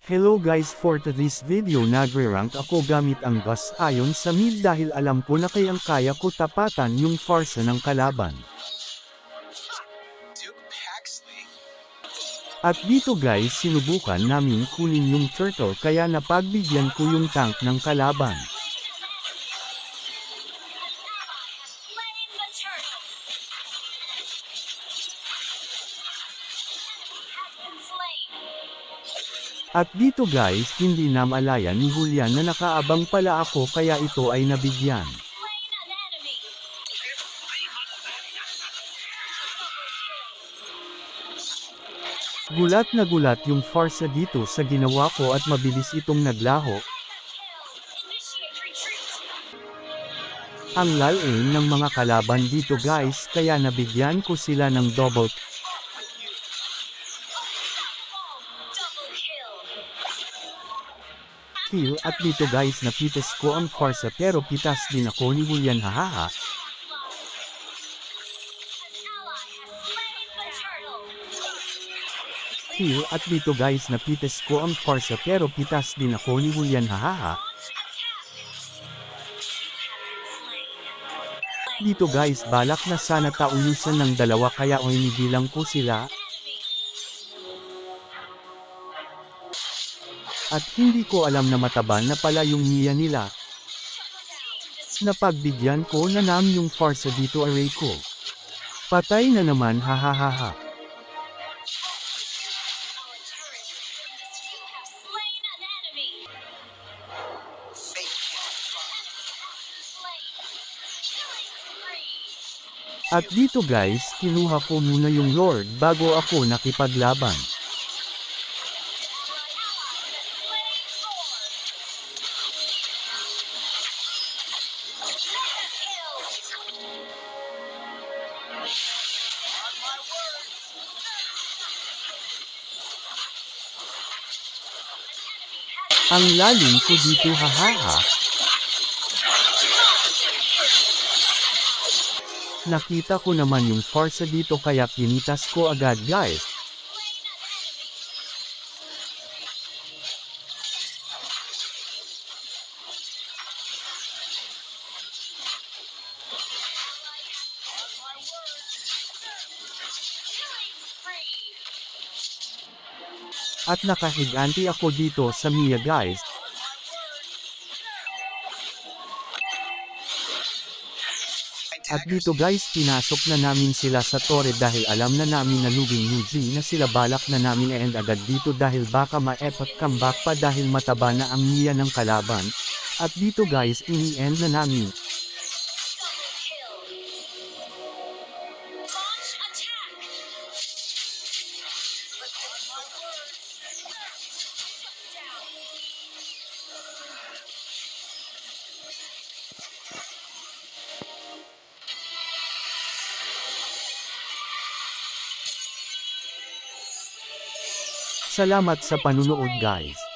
Hello guys, for today's video nagre-rank ako gamit ang Gus ayon sa mid dahil alam ko na kayang-kaya ko tapatan yung farsa ng kalaban. At dito guys sinubukan namin kunin yung turtle kaya napagbigyan ko yung tank ng kalaban. At dito guys hindi na malaya ni Julian na nakaabang pala ako kaya ito ay nabigyan. Gulat na gulat yung farsa dito sa ginawa ko at mabilis itong naglaho. Ang lalain ng mga kalaban dito guys kaya nabigyan ko sila ng double kill at dito guys napitas ko ang farsa pero pitas din ako ni Julian hahaha. Kill at dito guys napitas ko ang farsa pero pitas din ako ni Julian hahaha. Dito guys balak na sana taulusan ng dalawa kaya inigilang ko sila. At hindi ko alam na mataba na pala yung Mia nila. Napagbigyan ko na namin yung farsa dito array ko. Patay na naman hahaha. At dito guys, kinuha ko muna yung Lord bago ako nakipaglaban. Ang lalim ko dito hahaha. Nakita ko naman yung farsa dito kaya pinitas ko agad guys. At nakahiganti ako dito sa Mia guys. At dito guys pinasok na namin sila sa torre dahil alam na namin na luging UG na sila balak na namin end agad dito dahil baka ma-epic comeback pa dahil mataba na ang Mia ng kalaban. At dito guys ini-end na namin. Salamat sa panunood guys.